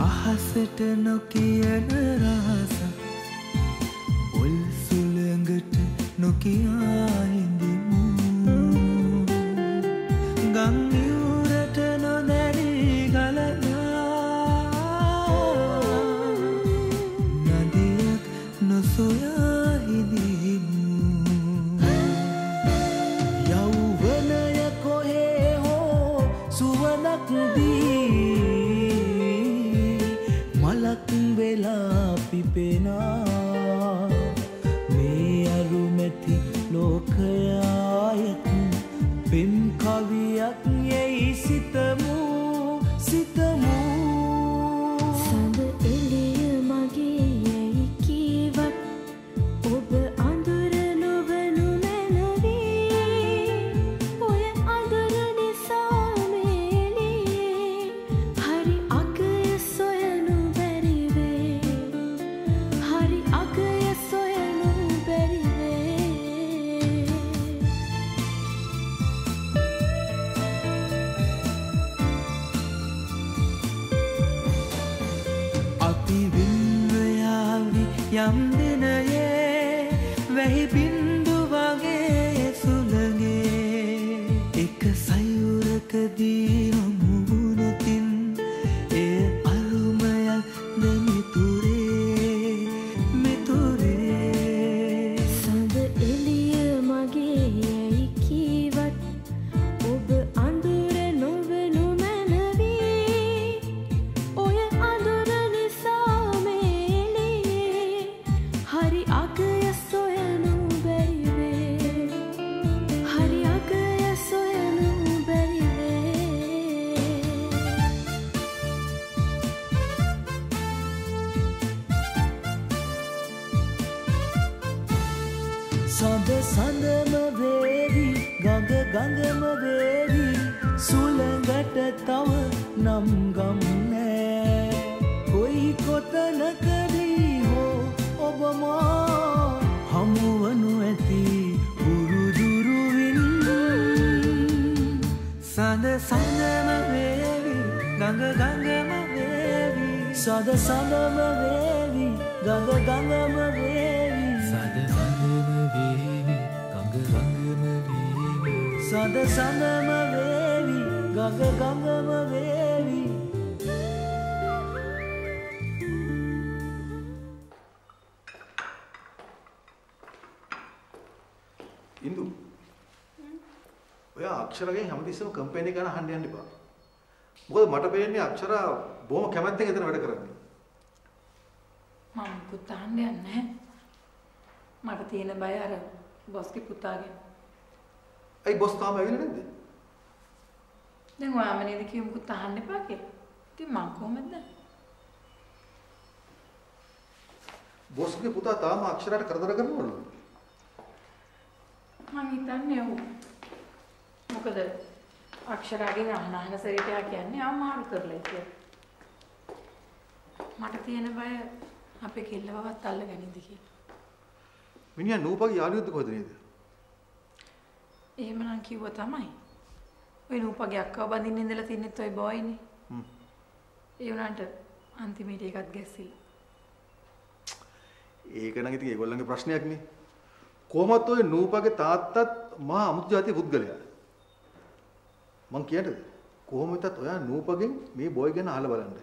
අහසට නොකියන රහස පොල් සුළඟට නොකියා හිඳිමු ගම් යුරට නොදැනී ගලනා නදියක් නොසොයා හිඳිමු යෞවනය කොහේ හෝ සුවනක් දී මලක් වෙලා පිපෙනා මේ අරුමැති ලෝකයායත් පෙම් කවියක් යැයි සිතමු සිතමු සඳ එළිය මගේ යැයි කීවත් ඔබ අඳුර නොවනු මැනවී ඔය අඳුර නිසා මේලියේ හරි අගය සොයනු යම් දිනයේ වැහි බින්දු වගේ සුළඟේ එක සයුරකදී හමු වුණොතින් එය අරුමයක් මිතුරේ මිතුරේ සඳ එළිය මගේ යැයි කීවත් ඔබ අඳුර නොවනු මැනවී ඔය අඳුර නිසා හරි අගය සොයනු බැරිවේ හරි අගය සොයනු බැරිවේ සඳ සඳම වේවි ගඟ ගඟම වේවි සුළඟට තව නම් ගම් නෑ කොයි කොතනකදී හෝ ඔබ මා හමුවනු ඇති උරුදුරුවින් සඳ සඳම වේවි ගඟ ගඟම වේවි සඳ සඳම වේවි ගඟ ගඟම වේවි සඳ සඳම වේවි ගඟ ගඟම වේවි සඳ සඳම වේවි ගඟ ගඟම වේවි ඉන්දු ඔය අක්ෂරගෙන් හැමතිස්සෙම කම්පැනි එක ගැන අහන්න යන්න එපා. මොකද මට පේන්නේ අක්ෂර බොහොම කැමැත්තෙන් එතන වැඩ කරන්නේ. මම පුතා අහන්න යන්නේ නැහැ. මට තියෙන බය අර බොස්ගේ පුතාගෙන්. ඇයි බොස් තාම ඇවිල්ලා නැද්ද? දැන් ඔයාම නේද කිව්ව මුකුත් අහන්න එපා කියලා. ඉතින් මං කොහමද? බොස්ගේ පුතා තාම අක්ෂරයට කරදර කරනවලු. මං හිතන්නේ ඔව්. මොකද අක්ෂරාගෙන් අහන සරිතයා කියන්නේ අමාරු කරලා කියලා. මට තියෙන බය අපේ කෙල්ලවවත් අල්ලගනින්ද කියලා. මිනිහා නූපගේ යාළුවෙක්ද කොහෙද නේද? එහෙමනම් කිව්ව තමයි. ඔය නූපගේ අක්කව බඳින්න ඉඳලා තින්නෙත් ඔය බොයිනේ. ඒ උනාට අන්තිමේට ඒකත් ගැස්සිලා. ඒක නම් ඉතින් ඒගොල්ලන්ගේ ප්‍රශ්නයක් නේ. කොහොමත් ඔය නූපගේ තාත්තත් මහා අමුතු જાති පුද්ගලයා. මං කියන්නද? කොහොම වෙතත් ඔයා නූපගෙන් මේ බොයි ගැන අහලා බලන්න.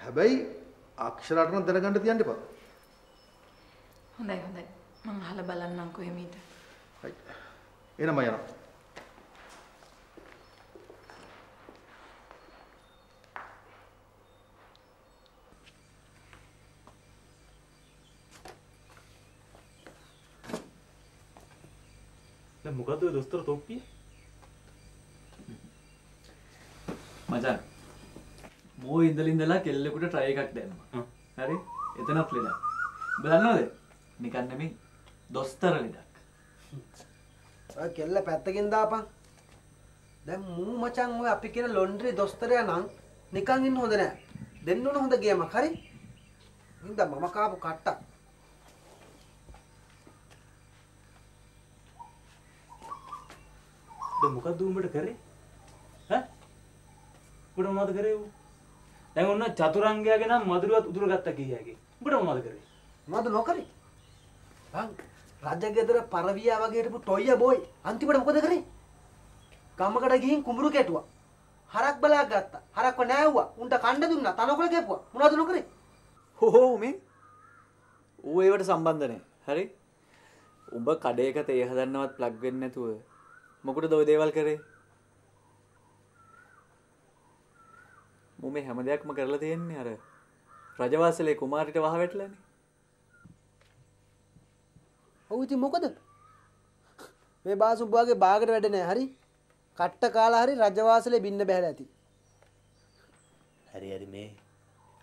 හැබැයි අක්ෂරාට නම් දැනගන්න තියන්න එපා. හොඳයි හොඳයි. මං අහලා බලන්නම් කොහෙමද. හරි. එනම යනවා. දැන් මොකද ඔය දොස්තර තොප්පිය? මචං මෝ ඉඳලා කෙල්ලෙකුට ට්‍රයි එකක් දැම්මා. හරි? එතනත් ලෙඩක්. ඔබ දන්නවද? නිකන් නෙමෙයි දොස්තර ලෙඩක්. ඔය කෙල්ල පැත්තකින් දාපන්. දැන් මූ මචං ඔය අපි කියන ලොන්ඩ්‍රි දොස්තරයා නම් නිකන් ඉන්න හොඳ නෑ. දෙන්න ඕන හොඳ ගේමක් හරි. ඉතින් මම කාපු කට්ටක්. මොකක්ද උඹට කරේ? ඈ? උඹට මොනවද කරේ ඌ? දැන් ඔන්න චතුරංගයාගේ නම් මధుරවත් උදුර ගත්තා කීයගේ. උඹට මොනවද කරේ? මොනවද නොකරේ? බං රජගෙදර පරවියා වගේ හිටපු ටොයියා බෝයි අන්තිමට මොකද කරේ? ගමකට ගිහින් කුඹුරු කැටුවා. හරක් බලාක් ගත්තා. හරක්ව නෑවුවා. උන්ට කණ්ඩ දුන්නා. තනකොළ කැපුවා. මොනවද නොකරේ? හෝ මේ ඌ ඒවට සම්බන්ධ නැහැ. හරි? උඹ කඩේක තේ හදන්නවත් ප්ලග් වෙන්නේ නැතුව මොකටද ඔය දේවල් කරේ? මම මේ හැම දෙයක්ම කරලා තියෙන්නේ අර රජවාසලේ කුමාරිට වහ වැටලානේ. ඔව් ඉතින් මොකද? මේ බාසුබ්බාගේ බාගට වැඩ නෑ හරි? කට්ට කාලා හරි රජවාසලේ බින්න බහැලා ඇති. හරි මේ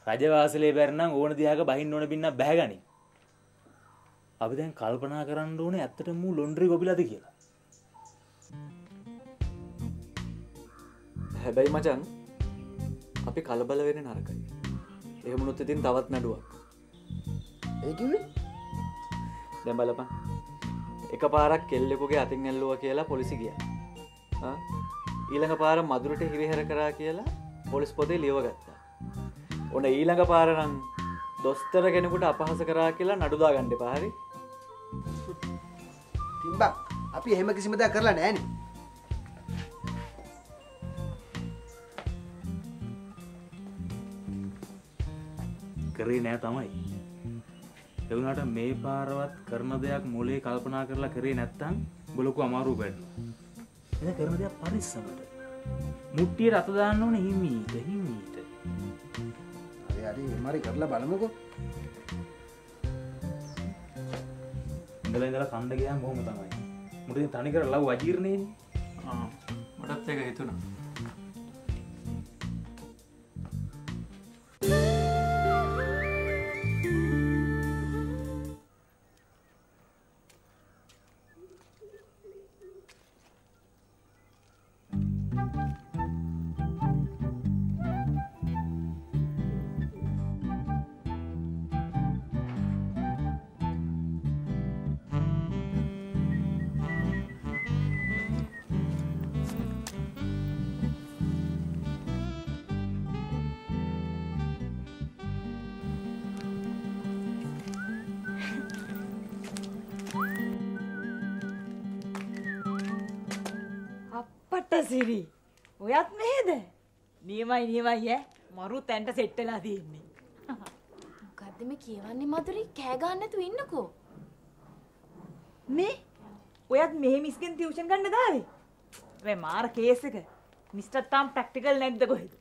රජවාසලේ බැරනම් ඕන දිහාක බහින්න ඕන බින්නක් බැහැගනි. අපි දැන් කල්පනා කරන්න ඕනේ ඇත්තටම මූ ලොන්ඩ්‍රි ගොබිලාද කියලා. හැබැයි මචං අපි කලබල වෙන්නේ නරකයි. එහෙම වුණොත් ඉතින් තවත් නඩුවක්. ඒ කිව්වේ? දැන් බලපන්. එකපාරක් කෙල්ලෙකුගේ අතින් ඇල්ලුවා කියලා පොලිසිය ගියා. ඊළඟ පාර මදුරට හිරිහැර කරා කියලා පොලිස් පොතේ ලියව ගත්තා. ඔන්න ඊළඟ පාර නම් දොස්තර කෙනෙකුට අපහාස කරා කියලා නඩු දාගන්න එපා හරි? තිම්බා අපි එහෙම කිසිම දෙයක් කරලා නෑනේ. කරේ නෑ තමයි. ඒ වුණාට මේ පාරවත් කරන දෙයක් මොලේ කල්පනා කරලා කරේ නැත්තම් බලකු අමාරු වෙනවා. එද කරන දෙයක් පරිස්සමට. මුට්ටියට අත දාන්න ඕනේ හිමීට. හරි එමාරි කරලා බලමුකෝ. ඉඳලා කණ්ඩ ගියාම කොහොම තමයි. මුටින් තනි කර ලව් අජීර්ණේනේ. මටත් ඒක හිතුණා. සිරි ඔයත් මෙහෙද? නියමයි ඈ මරු තැන්ට සෙට් වෙලා තියෙන්නේ. මොකද්ද මේ කියවන්නේ මధుරි? කෑ ගන්න නැතුව ඉන්නකෝ. මේ ඔයත් මෙහෙ මිස්ගෙන් ටියුෂන් ගන්න දාවේ? මේ මාර කේස් එක. මිස්ටර් තාම් ප්‍රැක්ටිකල් නැද්ද කොහෙද?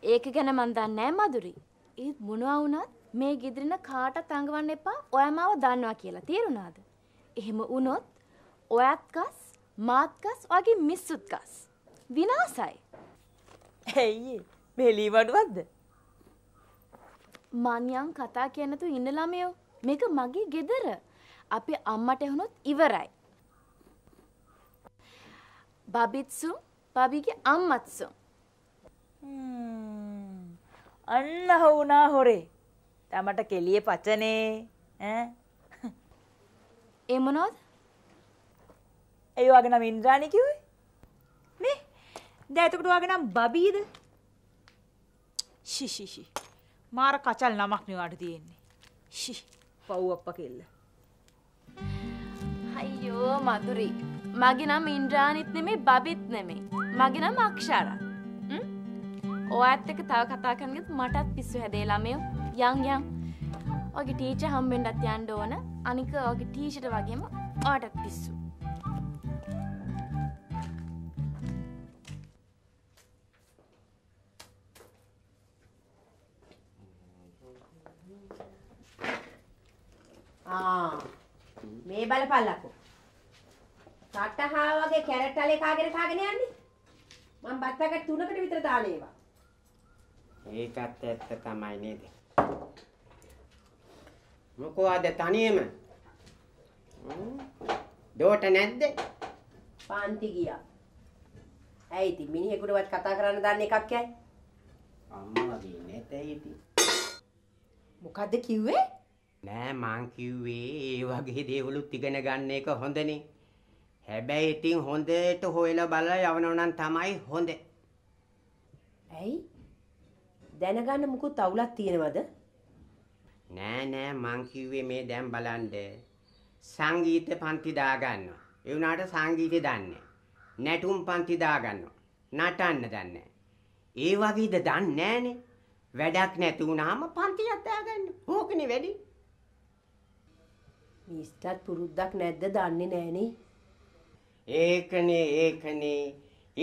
ඒක ගැන මන් දන්නේ නැහැ මధుරි. ඒත් මොනවා වුණත් මේ ගෙදරින කාටත් අඟවන්න එපා. ඔයා මාව දන්නවා කියලා. තේරුණාද? එහෙම වුණොත් ඔයත් කස් මාත් කස් වගේ මිස්සුත් කස්. විනාසයි. ඇයි මේ ලීවඩුවක්ද? මන්යන් කතා කියනතු ඉන්න ළමයෝ. මේක මගේ ගෙදර. අපි අම්මට එහුනොත් ඉවරයි. බබිත්සු බබිගේ අම්මත්සු. අන්න හවුනා හොරේ. තමට කෙලියේ පචනේ ඈ. ඒ මොනවද? ඒ වගේ නම් ඉන්ද්‍රාණි කිව්වේ. මේ දැන් එතකොට වගේ නම් බබීද? ෂිෂිෂි. මාර කචල් නමක් නිවාට තියෙන්නේ. ෂි පව් අප්පා කෙල්ල. අයියෝ මధుරි. මගේ නම ඉන්ද්‍රාණිත් නෙමෙයි බබිත් නෙමෙයි. මගේ නම අක්ෂරා. ඔයත් එක්ක තව කතා කරනගෙත් මටත් පිස්සු හැදේ ළමයෝ. යන්. ඔගේ ටීචර් හම්බෙන්නත් යන්න ඕන. අනික ඔගේ ටීචර්ට වගේම ඔයාටත් පිස්සු. මේ බලපල්ලකෝ. සටහා වගේ කැරට් අලේ කාගෙන යන්නේ. මම බත් පැකට් 3කට විතර දාලා ඒවා. ඒකත් ඇත්ත තමයි නේද? මොකෝ අද තනියම? දෝට නැද්ද? පාන්ති ගියා. ඇයි ඉතින් මිනිහෙකුටවත් කතා කරන්න දන්න එකක් ඇයි? අම්මාගේ නැතයි ඉතින්. මොකද්ද කිව්වේ? නෑ මං කිව්වේ ඒ වගේ දේවලුත් ඉගෙන ගන්න එක හොඳනේ. හැබැයි ඉතින් හොඳට හොයලා බලලා යවනවා නම් තමයි හොඳ. ඇයි? දැනගන්න මුකුත් අවුලක් තියෙනවද? නෑ මං කිව්වේ මේ දැන් බලන්න සංගීත පන්ති දාගන්නවා. ඒ වුණාට සංගීතය දන්නේ නැටුම් පන්ති දාගන්නවා. නටන්න දන්නේ. ඒ වගේද දන්නේ නෑනේ. වැඩක් නැති වුණාම පන්තියක් දාගන්න. ඕකනේ වැඩි. මිස්ටර් පුරුද්දක් නැද්ද දන්නේ නෑනේ. ඒකනේ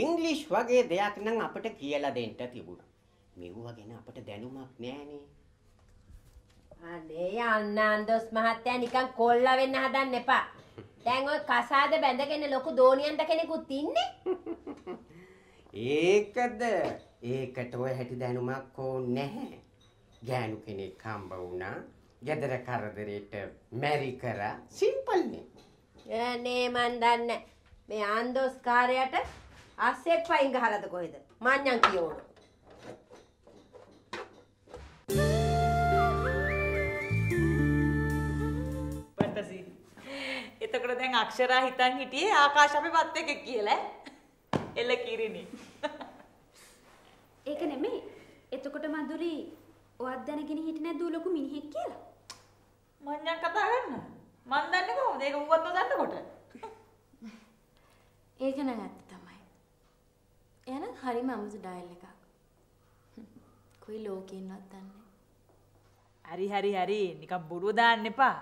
ඉංග්‍රීසි වගේ දෙයක් නම් අපිට කියලා දෙන්න තිබුණා. මෙවුවා ගැන අපිට දැනුමක් නෑනේ. අනේ යන්න අන්දොස් මහත්තයා නිකන් කොල්ලා වෙන්න හදන්න එපා. දැන් ඔය කසාද බැඳගෙන ලොකු දෝනියන්ට කෙනෙකුත් ඉන්නේ. ඒකට ඔය හැටි දැනුමක් ඕනේ නැහැ. ගෑනු කෙනෙක් හම්බ වුණා. ගෙදර කරදරේට මැරි කරා සිම්පල් නේ. නේ මන් දන්නේ මේ ආන්දෝස් කාර්යයට අස්සෙක් පයින් ගහලාද කොහෙද? මඤ්ඤං කියවන. පැත්තසි. එතකොට දැන් අක්ෂරා හිතන් හිටියේ ආකාශ අපේ වත් එකක් කියලා. එල කිරිනේ. ඒක නෙමෙයි. එතකොට මధుරි ඔයත් දැනගෙන හිටියේ නැද්ද ලොකු මිනිහෙක් කියලා? මඤ්ඤං කතා කරන්න. මන් දන්නේ කොහොමද? ඒක උවත් නොදන්නකොට. ඒක නම් ඇත්ත තමයි. එහෙනම් හරිම අමුතු ඩයල් එකක්. කොයි ලෝකෙන්නවත් දන්නේ. හරි. නිකන් බොරුව දාන්න එපා.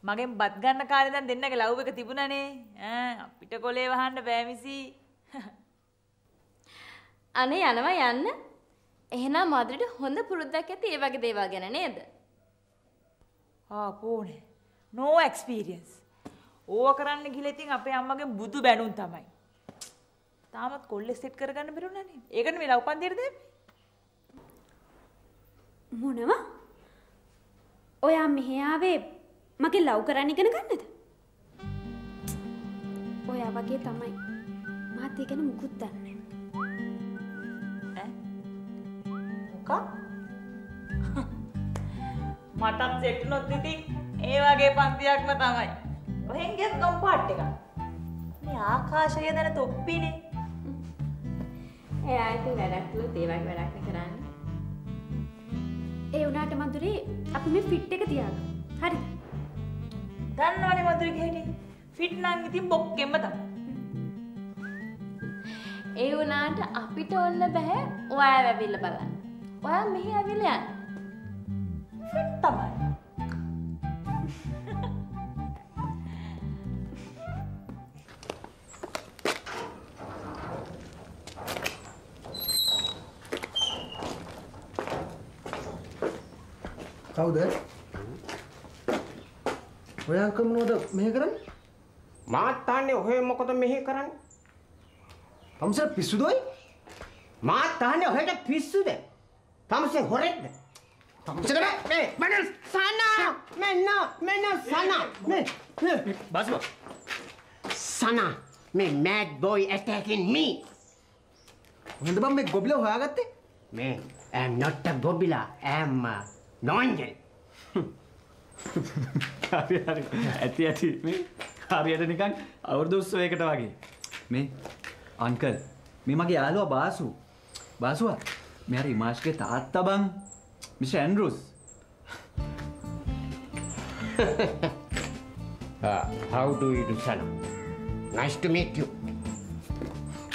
මගෙන් බත් ගන්න කාලේ දැන් දෙන්නගේ ලව් එක තිබුණනේ. අපිට කොලේ වහන්න බෑ මිසි. අනේ යනවා යන්න. එහෙනම් මధుරිට හොඳ පුරුද්දක් ඇති ඒ වගේ දේවල් ගැන නේද? පෝනේ. no experience. ඕවා කරන්න ගිහලා ඉතින් අපේ අම්මගෙන් බුදු බැනුම් තමයි. තාමත් කොල්ලෙක් සෙට් කරගන්න බැරුණා නේ. ඒකට මේ ලව් පන්තියට දෙන්නේ. මොනවා? ඔයා මෙහෙ ආවේ මගේ ලව් කරන්න ඉගෙන ගන්නද? ඔයා වගේ තමයි. මාත් ඒ ගැන මුකුත් දන්නේ නැහැ. මටත් සෙට් නොත් ඉතින් ඒ වගේ පන්තියක්ම තමයි. ඔහෙන් ගියත් ගම් පාට් එකක්. මේ ආකාශය දැන තොප්පිනේ. එයා ඉතින් වැඩක් තුල ඒ වගේ වැඩක් කරන්නේ. ඒ උනාට මధుරි අපි මේ ෆිට් එක තියාගමු. හරිද? දන්නවනේ මధుරි කියන්නේ. ෆිට් නම් ඉතින් බොක්කෙම්ම තමයි. ඒ උනාට අපිට ඔන්න බෑ ඔයා ඇවිල්ලා බලන්න. ඔයා මෙහි ඇවිල්ලා යන්න. ෆිට් තමයි. කවුද? ඔය අංකල් මොනවද මෙහෙ කරන්නේ? මාත් තාන්නේ ඔය මොකද මෙහෙ කරන්නේ? තමුසේ පිස්සුදෝයි? මාත් තාන්නේ ඔහෙට පිස්සුද? තමුසේ හොරෙක්ද? තමුසේ මේ මන සනා මෙන්න සනා මේ බස්ව සනා මේ mad boy attacking me. මොකද බම් මේ ගොබිලා හොයාගත්තේ? මේ I am not a gobila. I am නෝන්ජල්. හරි ඇති මේ හරියට නිකන් අවුරුදු උත්සවයකට වගේ. මේ අංකල් මේ මගේ යාළුවා බාසු. බාසුවා මේ හරි ඉමාෂ්ගේ තාත්තා බං mister Andrews. How do you do, Sana? Nice to meet you.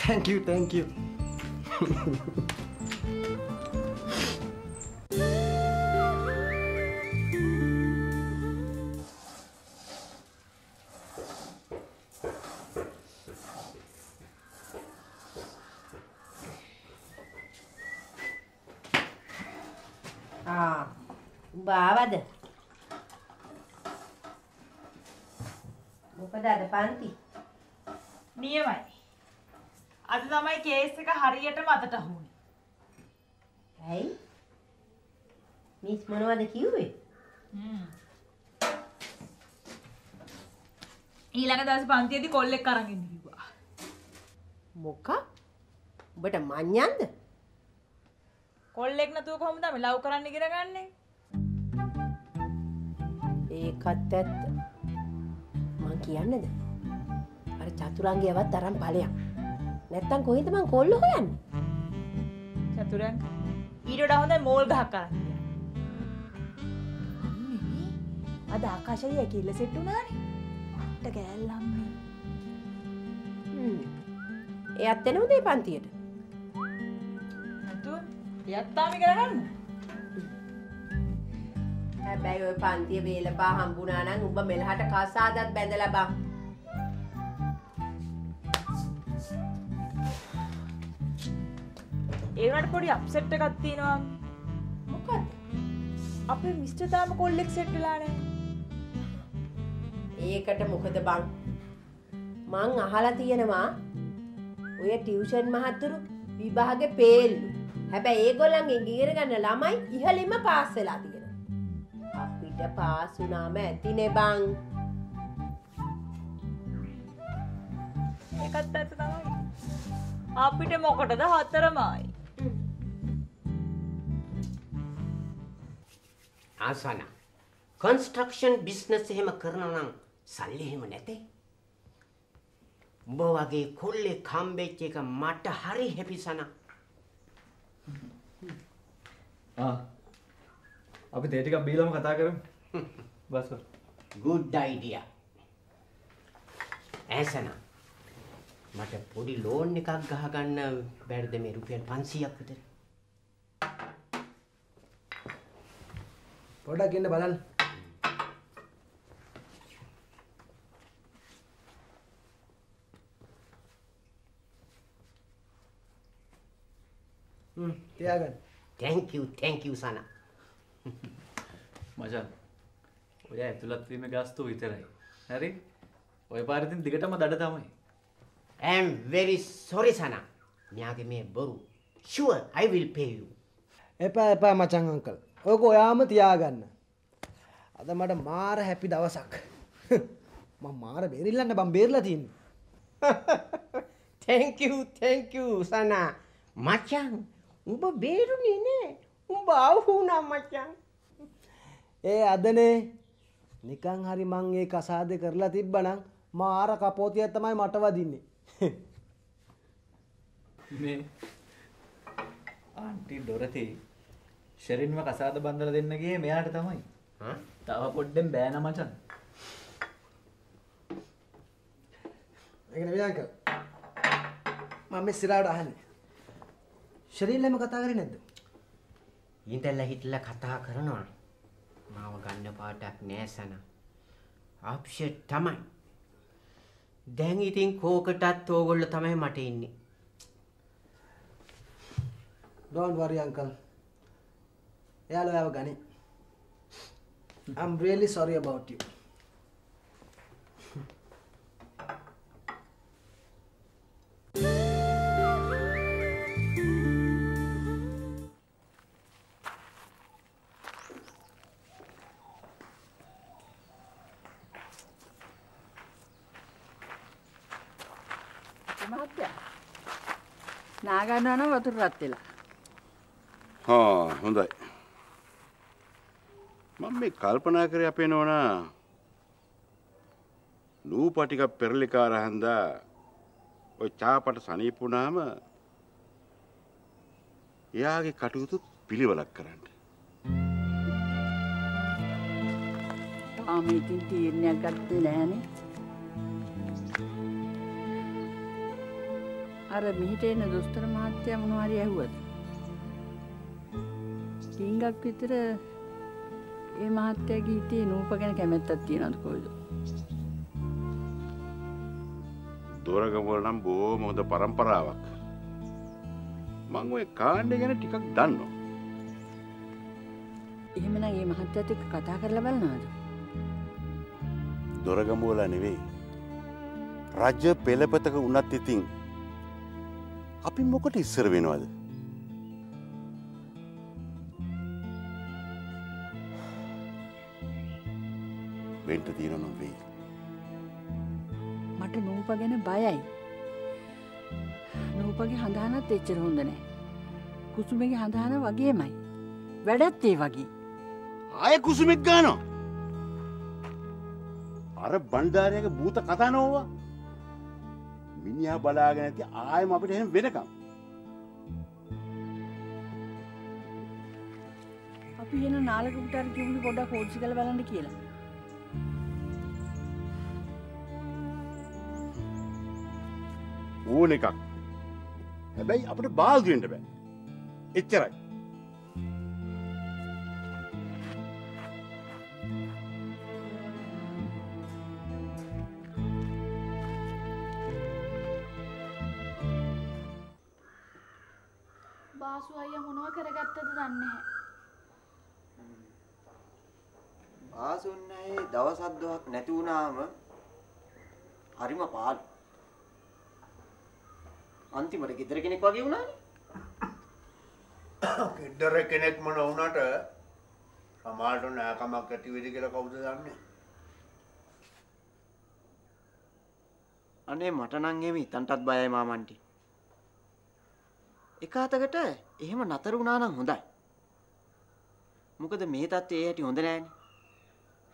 Thank you. බාවද මොකද අද පන්ති නියමයි. අද තමයි කේස් එක හරියටම අතට අහුනේ. ඇයි? මිස් මොනවද කිව්වේ? ඊළඟ දවසේ පන්තියේදී කොල්ලෙක් අරන් ඉන්න කිව්වා. මොකක්? ඔබට මඤ්ඤන්ද? කොල්ලෙක් නැතුව කොහොමද අපි ලව් කරන්න ඉගෙන ගන්නෙ? ඒකත් ඇත්ත. මං කියන්නේද? අර චතුරංගයවත් තරම් ඵලයක්. නැත්තම් කොහෙන්ද මං කොල්ල හොයන්නේ? චතුරංග ඊට වඩා හොඳයි මෝල් ගහක් අරන් ගියා. අද ආකාශය කියලා සෙට් වුණානේ. අට ගෑල්ලම්මේ. එයත් එනවද මේ පන්තියට? නැතුව එයත් තාම ඉගෙන ගන්න. හැබැයි ඔය පන්තිය වේලපා හම්බුණා නම් උඹ මෙලහට කසාදත් බැඳලා බං. ඒ වුණාට පොඩි අප්සෙට් එකක් තියෙනවා. මොකද්ද? අපේ මිස්ටර් තාම කොල්ලෙක් සෙට් වෙලා නැහැ. ඒකට මොකද බං? මං අහලා තියෙනවා ඔය ටියුෂන් මහතුරු විභාගේ පේල්ලු. හැබැයි ඒගොල්ලන්ගෙන් ඉගෙන ගන්න ළමයි ඉහළින්ම පාස් වෙලා තියෙනවා. අපිට පාස් වුණාම ඇතිනේ බං. ඒකත් ඇත්ත තමයි. අපිට මොකටද හතරමයි. ආසන කන්ස්ට්‍රක්ෂන් බිස්නස් එහෙම කරනවා නම් සල්ලි එහෙම නැතේ. උඹ වගේ කොල්ලෙක් හම්බෙච්ච එක මට හරි හැපි සන. අපි තේ ටිකක් බීලම කතා කරමු. බස්. good idea. ආසන මට පොඩි ලෝන් එකක් ගහගන්න බැරිද මේ රුපියල් 500ක් විතර? පොඩ්ඩක් ඉන්න බලන්න. තියාගන්න. thank you සන. මචං ඔය ඇතුළත් වීමේ ගාස්තු විතරයි. හරි? ඔය පාරෙන් දිගටම දඩ තමයි. I am very sorry සන. න්යාගේ මේ බොරු. sure I will pay you. එපා මචං අංකල්. ඔක ඔයාම තියාගන්න. අද මට මාර හැපි දවසක්. මම මාර බේරිල්ලන්න බම් බේරලා තියෙන්නේ. thank you සන. මචං උඹ බේරුනේ නේ. උඹ ආවුණා මචං. ඒ අදනේ නිකන් හරි මං ඒ කසාදේ කරලා තිබ්බනම් මාර කපෝතියක් තමයි මට වදින්නේ. මේ ආන්ටි ඩොරති ෂෙරින්ව කසාද බඳලා දෙන්න ගියේ මෙයාට තමයි. තව පොඩ්ඩෙන් බෑන මචං. ඒක නෙවෙයි අංකල්. මම මේ සිරාවට අහන්නේ. ෂෙරින්ලම කතා කරේ නැද්ද? ඉඳලා හිටලා කතා කරනවා. මාව ගන්න පාටක් නෑ සන. අප්සෙට් තමයි. දැන් ඉතින් කෝකටත් ඕගොල්ලෝ තමයි මට ඉන්නේ. Don't worry uncle. එයාලා ඔයාව ගන්නේ. I'm really sorry about you. මහත්තයා නාගන්නවා නම් වතුර රත් වෙලා. හොඳයි. මම මේ කල්පනා කරේ අපේ නෝනා නූපා ටිකක් පෙරලිකාර හන්දා ඔය චාපට සනීප වුණාම එයාගේ කටයුතු පිළිවෙලක් කරන්න. තාම ඉතින් තීරණයක් ගත්තේ නැහනේ. අර මිහිට එන දොස්තර මහත්තයා මොනවා හරි ඇහුවද? ටින්ගක් විතර ඒ මහත්තයාගේ හිතේ නූප ගැන කැමැත්තක් තියනවද කොයිද? දොරගමුවල නම් බොහොම හොඳ પરම්පරාවක්. මම ওই කාණ්ඩය ගැන ටිකක් දන්නවා. එහෙමනම් මේ මහත්තයාත් එක්ක කතා කරලා බලනවද? දොරගමුවල නෙවෙයි. රාජ්‍ය පෙළපතක උනත් ඉතින් අපි මොකට ඉස්සර වෙනවද? වෙන්ට තියෙනවනම් වෙයි. මට නූප ගැන බයයි. නූපගේ හඳහනත් එච්චර හොඳ නැහැ. කුසුමගේ හඳහන වගේමයි. වැඩත් ඒ වගේ. ආයේ කුසුමෙක් ගන්නවා. අර බණ්ඩාරයාගේ භූත කතා නෝවා. මිනිහා බලාගෙන ඇති ආයෙම අපිට එහෙම වෙනකම්. අපි එන නාලකට අර කිව්ලි පොඩ්ඩක් හොල්සි කරලා බලන්න කියලා. ඕන එකක්. හැබැයි අපිට බාල්දු වෙන්න බෑ. එච්චරයි. බාසු අයියා මොනව කරගත්තද දන්නේ නැහැ. ආසුන්නයි දවස් හත්ක් නැති වුණාම හරිම පාළු. අන්තිමට ගෙදර කෙනෙක් වගේ වුණානේ. ගෙදර කෙනෙක් මොන වුණාට සමාජයට නෑකමක් ඇති වෙයිද කියලා කවුද දන්නේ? අනේ මට නම් එහෙම හිතන්ටත් බයයි මාමන්ටි. එක අතකට එහෙම නතර වුණා නම් හොඳයි. මොකද මේ තත්ත්වයේ ඇටි හොඳ නෑනේ.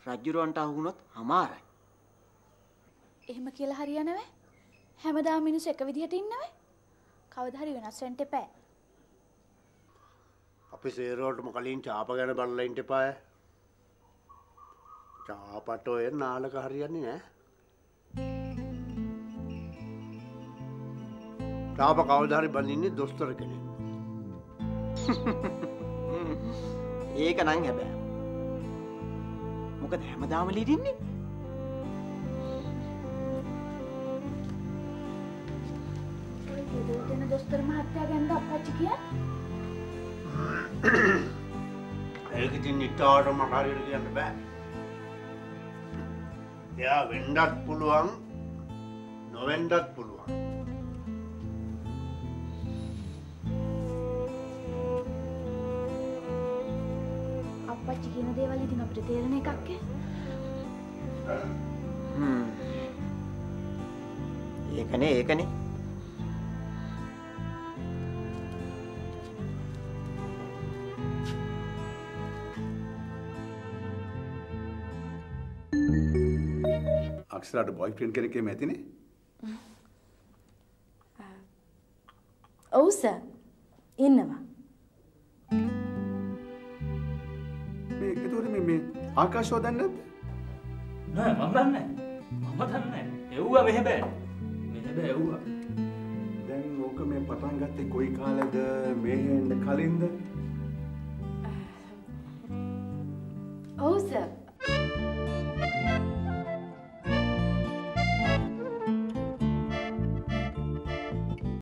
රජුරවන්ට අහු වුණොත් අමාරයි. එහෙම කියලා හරියන්නේ නැහැ. හැමදාම මිනිස්සු එක විදිහට ඉන්නවේ. කවදා හරි වෙනස් වෙන්න එපා. අපි සේරවලටම කලින් චාප ගැන බලලා ඉන්න එපාය. චාපට ඔය නාලක හරියන්නේ නෑ. චාප කවදා හරි බඳින්නේ දොස්තර කෙනෙක්. ඒක නම් හැබැයි. මොකද හැමදාම ලිදින්නේ? ඔය දෙදෙන දොස්තර මහත්තයා ගැන අප්පච්චි කියන්නේ? ඒක ඉතින් නිට්ටාවටම හරියට කියන්න බෑ. එයා වෙන්නත් පුළුවන් නොවෙන්නත් පුළුවන්. අප්පච්චි කියන දේවල් ඉතින් අපිට තේරෙන එකක් ඈ. ඒකනේ. අක්ෂරාට බොයිෆ්‍රෙන්ඩ් කෙනෙක් එහෙම ඇතිනේ? ඔව් සර්. ඉන්නවා. ඒකතෝර මේ ආකාශව දන්නේ නැද්ද? නෑ මම දන්නේ නැහැ. එව්වා මෙහෙ බෑ. දැන් ඕක මේ පටන් ගත්තේ කොයි කාලෙද මේ එන්න කලින්ද?